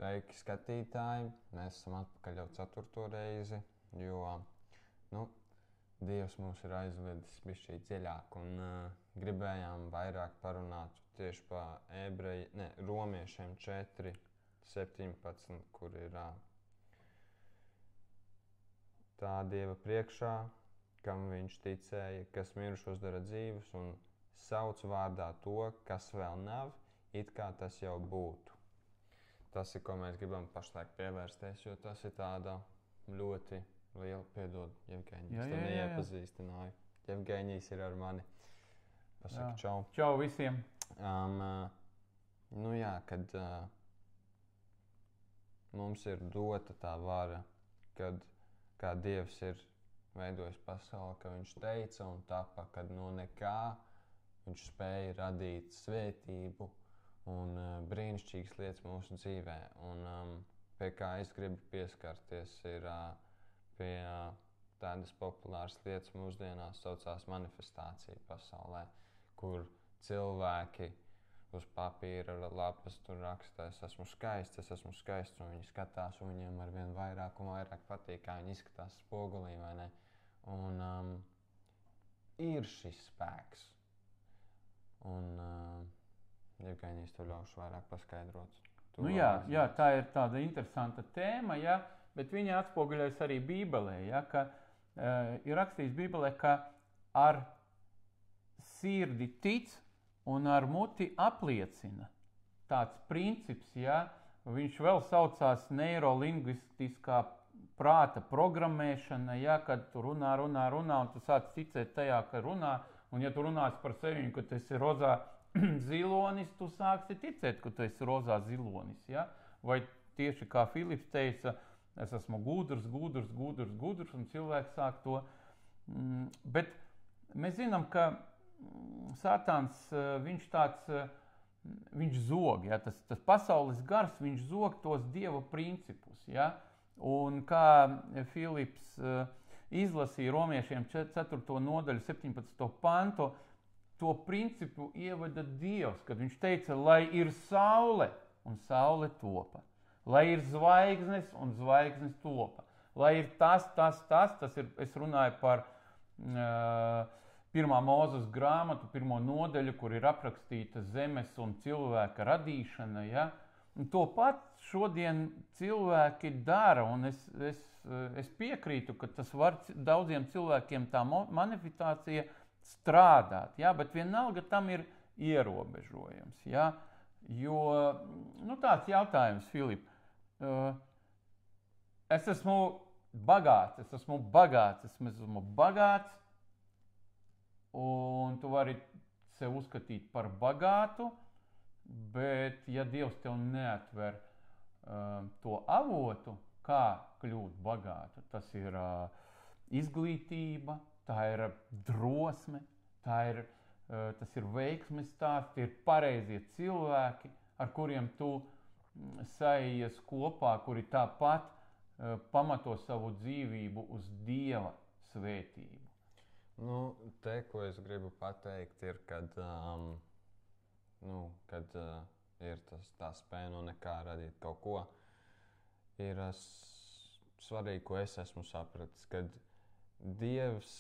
Sveiki, skatītāji! Mēs esam atpakaļ jau 4. reizi, jo Dievs mūs ir aizvedis bišķī dziļāk un gribējām vairāk parunāt tieši par Romiešiem 4, 17, kur ir tā Dieva priekšā, kam viņš ticēja, kas mirušos dara dzīvus un sauc vārdā to, kas vēl nav, it kā tas jau būtu. Tas ir, ko mēs gribam pašlaik pievērsties, jo tas ir tāda ļoti liela, piedod, Jevgeņijs, to neiepazīstināju. Jevgeņijs ir ar mani. Pasaka čau. Čau visiem. Kad mums ir dota tā vara, kad kā Dievs ir veidojis pasauli, ka viņš teica un tapa, kad no nekā viņš spēja radīt svētību un brīnišķīgas lietas mūsu dzīvē. Un pie kā es gribu pieskarties ir pie tādas populāras lietas mūsdienās saucās manifestācija pasaulē, kur cilvēki uz papīra lapas tur raksta, es esmu skaists, un viņi skatās, un viņiem ar vien vairāk un vairāk patīk, kā viņi izskatās spogulī, vai ne? Un ir šis spēks. Un Jevgeņijs to ļaušu vairāk paskaidrot. Jā, tā ir tāda interesanta tēma, ja, bet viņa atspoguļojas arī Bībelē, ja, ka ir rakstīts Bībelē, ka ar sirdi tic un ar muti apliecina. Tāds princips, ja, viņš vēl saucās neirolingvistiskā prāta programmēšana, ja, kad tu runā, un tu sāc ticēt tajā, ka runā, un ja tu runāsi par sevi, ka tu esi rozā zilonis, tu sāksi ticēt, ka tu esi rozā zilonis, ja? Vai tieši kā Filips teica, es esmu gudrs, un cilvēks sāk to. Bet mēs zinām, ka Sātāns, viņš zog, ja? Tas pasaules gars, viņš zog tos Dieva principus, ja? Un kā Filips izlasīja Romiešiem 4. nodaļu 17. pantu, to principu ievada Dievs, kad viņš teica, lai ir saule, un saule topa. Lai ir zvaigznes, un zvaigznes topa. Lai ir tas ir, es runāju par 1. Mūzes grāmatu, 1. nodaļu, kur ir aprakstīta zemes un cilvēka radīšana, ja? Un to pat šodien cilvēki dara, un es piekrītu, ka tas var daudziem cilvēkiem tā manifestācija strādāt, ja? Bet vienalga tam ir ierobežojums. Ja? Jo, tāds jautājums, Filip, es esmu bagāts, un tu vari sev uzskatīt par bagātu, bet ja Dievs tev neatver to avotu, kā kļūt bagātu, tas ir izglītība, tā ir drosme, tas ir veiksmes stāsts, tie ir pareizie cilvēki, ar kuriem tu saejies kopā, kuri tāpat pamato savu dzīvību uz Dieva svētību. Ko es gribu pateikt, ir, kad ir tā spēja no nekā radīt kaut ko, ir svarīgi, ko es esmu sapratis, kad Dievs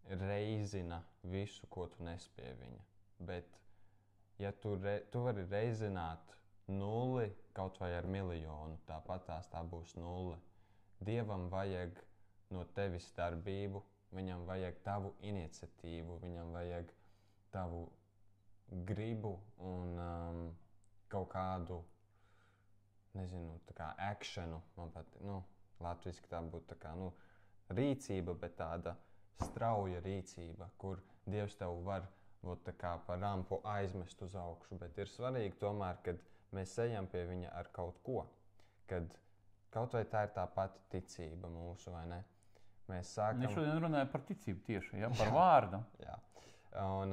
reizina visu, ko tu nes pie viņa. Bet, ja tu vari reizināt 0 kaut vai ar 1 miljonu, tāpat tā būs 0. Dievam vajag no tevis darbību, viņam vajag tavu iniciatīvu, viņam vajag tavu gribu un kaut kādu, tā kā actionu, man pat, latviski tā būtu tā kā, rīcība, bet tāda strauja rīcība, kur Dievs tev var tā kā pa rampu aizmest uz augšu, bet ir svarīgi tomēr, kad mēs ejam pie viņa ar kaut ko, kad kaut vai tā ir tā pati ticība mūsu, vai ne? Mēs sākam... Es šodien runāju par ticību tieši, ja? Par vārdu. Jā, un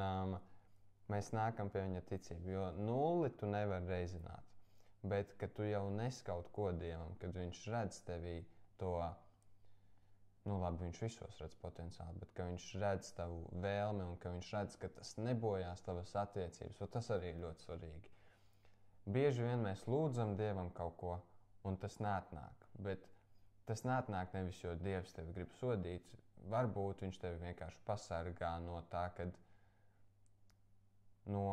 mēs nākam pie viņa ticību, jo 0 tu nevar reizināt, bet kad tu jau nes kaut ko Dievam, kad viņš redz tevī to, labi, viņš visos redz potenciāli, bet ka viņš redz tavu vēlmi un ka viņš redz, ka tas nebojās tavas attiecības, un tas arī ir ļoti svarīgi. bieži vien mēs lūdzam Dievam kaut ko, un tas neatnāk. Bet tas neatnāk nevis, jo Dievs tevi grib sodīt. Varbūt viņš tevi vienkārši pasargā no tā, kad no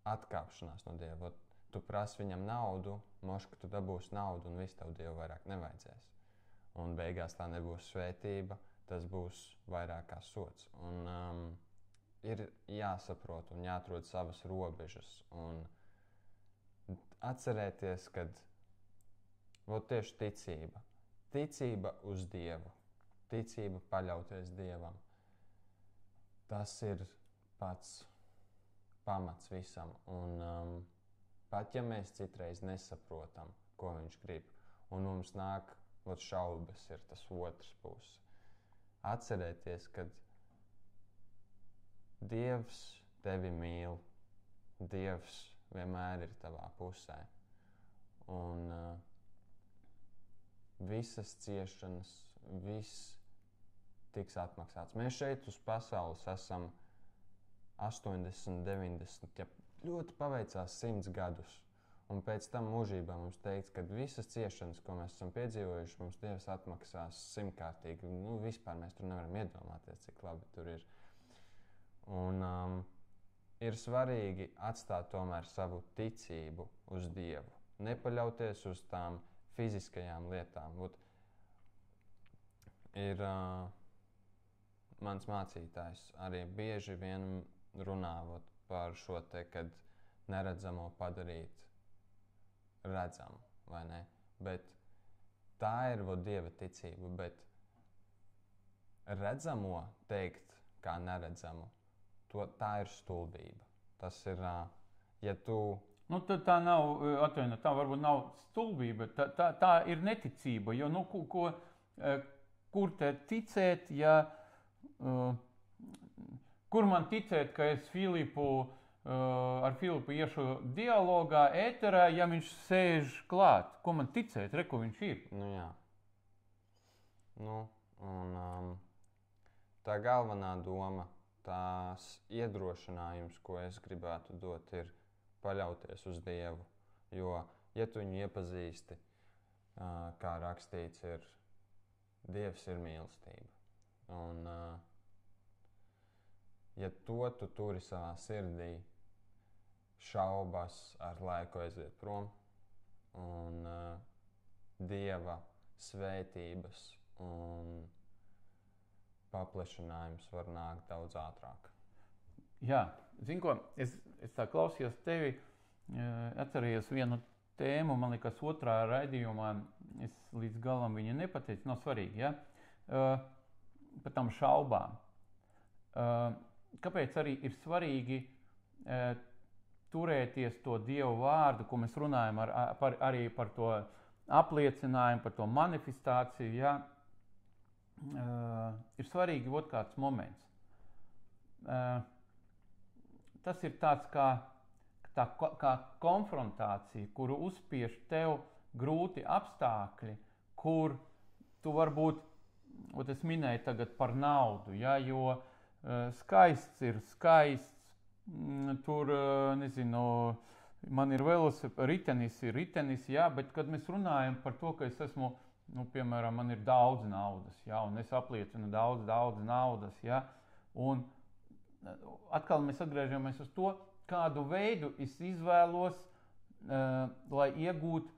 atkāpšanās no Dieva. Tu prasi viņam naudu, moška tu dabūsi naudu, un viss tev Dievu vairāk nevajadzēs. Un beigās tā nebūs svētība, tas būs vairāk kā sots. Un ir jāsaprot un jāatrod savas robežas. Un atcerēties, kad tieši ticība. Ticība uz Dievu. Ticība paļauties Dievam. Tas ir pats pamats visam. Un pat ja mēs citreiz nesaprotam, ko viņš grib, un mums nāk šaubas, ir tas otrs puses. Atcerēties, ka Dievs tevi mīl. Dievs vienmēr ir tavā pusē. Un visas ciešanas, viss tiks atmaksāts. Mēs šeit uz pasaules esam 80, 90, ja ļoti paveicās 100 gadus. Un pēc tam mūžībā mums teikts, ka visas ciešanas, ko mēs esam piedzīvojuši, mums Dievs atmaksās 100-kārtīgi. Vispār mēs tur nevaram iedomāties, cik labi tur ir. Un ir svarīgi atstāt tomēr savu ticību uz Dievu. Nepaļauties uz tām fiziskajām lietām. Ir mans mācītājs arī bieži vien runā par šo te, kad neredzamo padarīt redzamu, vai ne? Bet tā ir Dieva ticība, bet redzamo teikt kā neredzamu, tā ir stulbība. Tas ir, ja tu... Tā nav, tā varbūt nav stulbība, tā ir neticība, jo, kur te ticēt, ja, kur man ticēt, ka es ar Filipu iešu dialogā, ēterā, ja viņš sēž klāt, ko man ticēt, ko viņš ir? Jā. Un tā galvenā doma, tās iedrošinājums, ko es gribētu dot, ir paļauties uz Dievu. Jo, ja tu viņu iepazīsti, kā rakstīts, Dievs ir mīlestība. Un, ja to tu turi savā sirdī, šaubas ar laiku aiziet prom, un Dieva svētības un paplašinājums var nākt daudz ātrāk. Jā, zini ko, es tā klausījos tevi, atcerējos vienu tēmu, man liekas, otrā raidījumā, es līdz galam viņu nepateicu, nav svarīgi, ja? Par tām šaubām. Kāpēc arī ir svarīgi turēties to Dievu vārdu, ko mēs runājam arī par to apliecinājumu, par to manifestāciju, ja? Ir svarīgi kāds moments. Tas ir tāds kā konfrontācija, kuru uzspiež tev grūti apstākļi, kur tu varbūt, es minēju tagad par naudu, ja, jo skaists ir skaists, tur, nezinu, man ir ritenis, ja, bet kad mēs runājam par to, ka es esmu, piemēram, man ir daudz naudas, ja, un es apliecinu daudz naudas, ja, un atkal mēs atgriežamies uz to, kādu veidu es izvēlos, lai iegūtu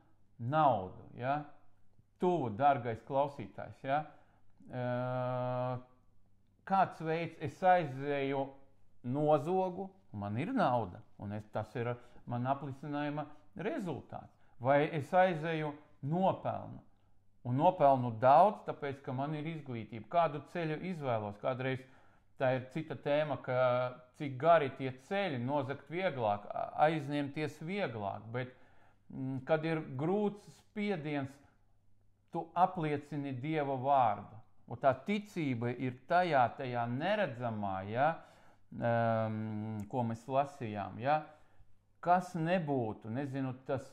naudu. Ja? Tu, dargais klausītājs, ja? Kāds veids es aizēju nozogu, man ir nauda, un tas ir man aplicinājuma rezultāts. Vai es aizēju nopelnu, un nopelnu daudz, tāpēc, ka man ir izglītība. Kādu ceļu izvēlos? Kādreiz tā ir cita tēma, ka cik gari tie ceļi, nozagt vieglāk, aizņemties vieglāk, bet kad ir grūts spiediens, tu apliecini Dieva vārdu. Un tā ticība ir tajā neredzamā, ja, ko mēs lasījām, ja, kas nebūtu, nezinu, tas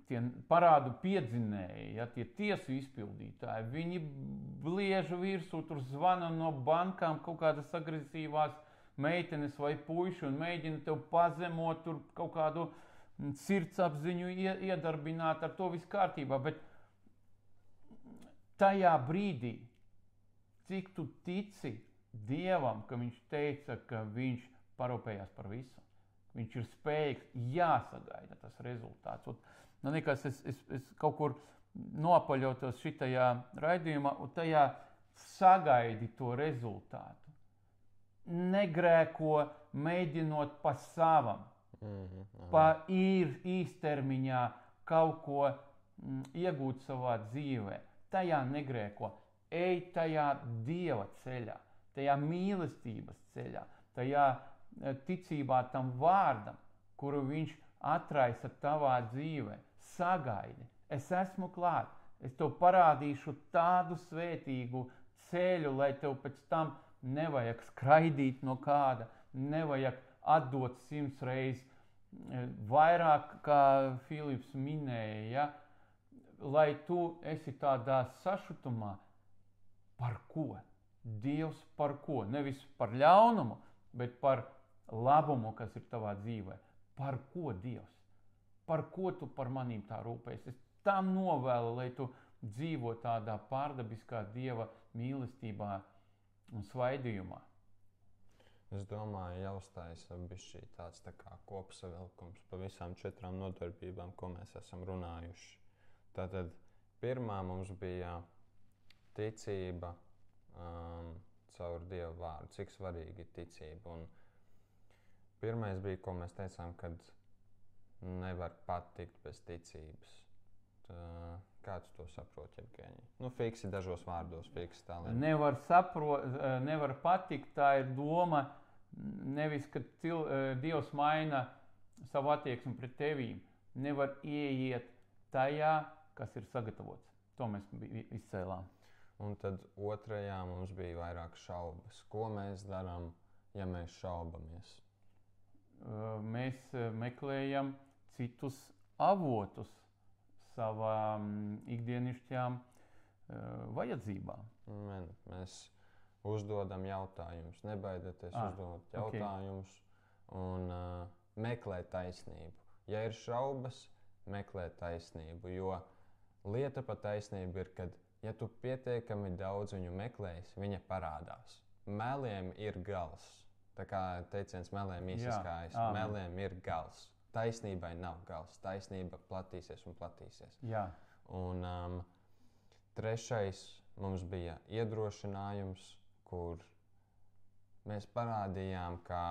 tie parādu piedzinēji, ja, tie tiesu izpildītāji, viņi bliežu virsū, tur zvana no bankām kaut kādas agresīvās meitenes vai puiši un mēģina tev pazemot, tur kaut kādu sirdsapziņu iedarbināt, ar to viss kārtībā, bet tajā brīdī, cik tu tici Dievam, ka viņš teica, ka viņš parūpējās par visu, viņš ir spējīgs, jāsagaida tas rezultāts. Un, man liekas, es kaut kur nopaļautos šitajā raidījumā un tajā sagaidi to rezultātu. Negrēko mēģinot pa savam, pa īstermiņā kaut ko iegūt savā dzīvē. Tajā negrēko. Ej tajā Dieva ceļā, tajā mīlestības ceļā, tajā ticībā tam vārdam, kuru viņš atraisa tavā dzīvē. Sagaidi. Es esmu klāt. Es tev parādīšu tādu svētīgu ceļu, lai tev pēc tam nevajag skraidīt no kāda, nevajag atdot 100 reizes vairāk, kā Filips minēja, ja? Lai tu esi tādā sašutumā, par ko? Dievs par ko? Nevis par ļaunumu, bet par labumu, kas ir tavā dzīvē. Par ko Dievs? Par ko tu par manīm tā rūpējies? Es tam novēlu, lai tu dzīvo tādā pārdabiskā Dieva mīlestībā un svaidījumā. Es domāju, jāuzstājas bišķī tāds tā kā kopsavilkums pa visām 4 nodarbībām, ko mēs esam runājuši. Tātad pirmā mums bija ticība caur Dieva vārdu, cik svarīgi ir ticība. Un pirmais bija, ko mēs teicām, kad nevar patikt bez ticības. Kā tu to saproti, Jevgeņi? Nu, fiksi dažos vārdos, fiksi tā. Nevar patikt, tā ir doma, nevis, ka Dievs maina savu attieksmi pret tevīm. Nevar ieiet tajā, kas ir sagatavots. To mēs izcēlām. Un tad otrajā mums bija vairāk šaubas. Ko mēs darām, ja mēs šaubamies? Mēs meklējam citus avotus savām ikdienišķām vajadzībām. Mēs uzdodam jautājumus. Nebaidieties uzdot jautājumus un meklēt taisnību. Ja ir šaubas, meklēt taisnību, jo lieta pa taisnību ir, kad ja tu pietiekami daudz viņu meklēsi, viņa parādās. Meliem ir gals. Tā kā teiciens meliem izskājas. Meliem ir gals. Taisnībai nav gals. Taisnība platīsies un platīsies. Jā. Un trešais mums bija iedrošinājums, kur mēs parādījām, kā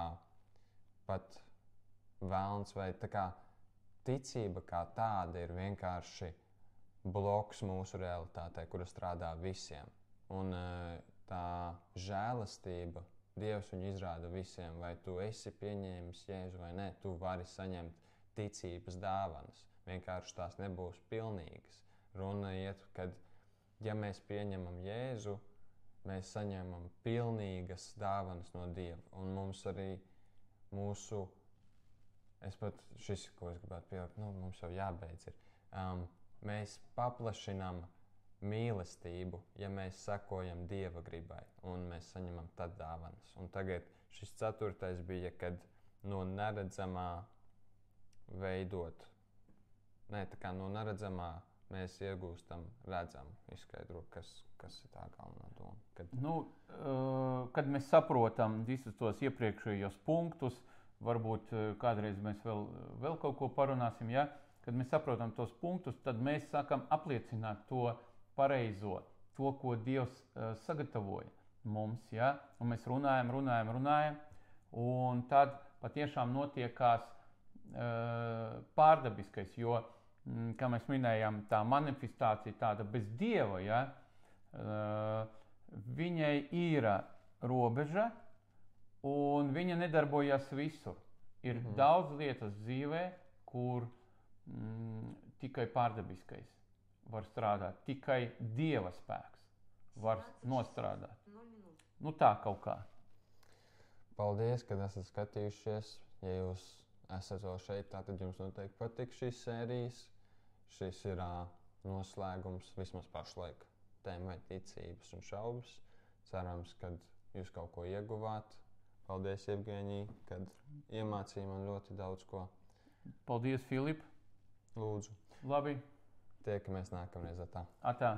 pat velns vai tā kā ticība kā tāda ir vienkārši bloks mūsu realitātei, kura strādā visiem. Un tā žēlastība, Dievs viņu izrāda visiem, vai tu esi pieņēmis Jēzu vai nē, tu vari saņemt ticības dāvanas. Vienkārši tās nebūs pilnīgas. Runa iet, kad ja mēs pieņemam Jēzu, mēs saņemam pilnīgas dāvanas no Dieva. Un mums arī šis, ko es gribētu pievilkt, mums jau jābeidz ir. Mēs paplašinām mīlestību, ja mēs sekojam Dieva gribai, un mēs saņemam tad dāvanas. Un tagad šis 4. bija, kad no neredzamā no neredzamā mēs iegūstam redzamu. Izskaidro, kas ir tā galvenā doma. Kad mēs saprotam visus tos iepriekšējos punktus, varbūt kādreiz mēs vēl kaut ko parunāsim, ja? Kad mēs saprotam tos punktus, tad mēs sākam apliecināt to pareizo, to, ko Dievs sagatavoja mums, ja? Un mēs runājam, un tad patiešām notiekās pārdabiskais, jo, kā mēs minējām, tā manifestācija tāda bez Dieva, ja? Viņai ir robeža, un viņa nedarbojas visur. Ir daudz lietas dzīvē, kur tikai pārdabiskais var strādāt, tikai Dieva spēks var nostrādāt. Tā kaut kā. Paldies, ka esat skatījušies. Ja jūs esat vēl šeit, tad jums noteikti patīk šīs sērijas. Šis ir noslēgums vismaz pašlaik tēmai ticības un šaubas. Cerams, ka jūs kaut ko ieguvāt. Paldies, Evgenija, kad iemācīji man ļoti daudz ko. Paldies, Filip. Lūdzu, Labi. tiekamies nākamreiz. Atā.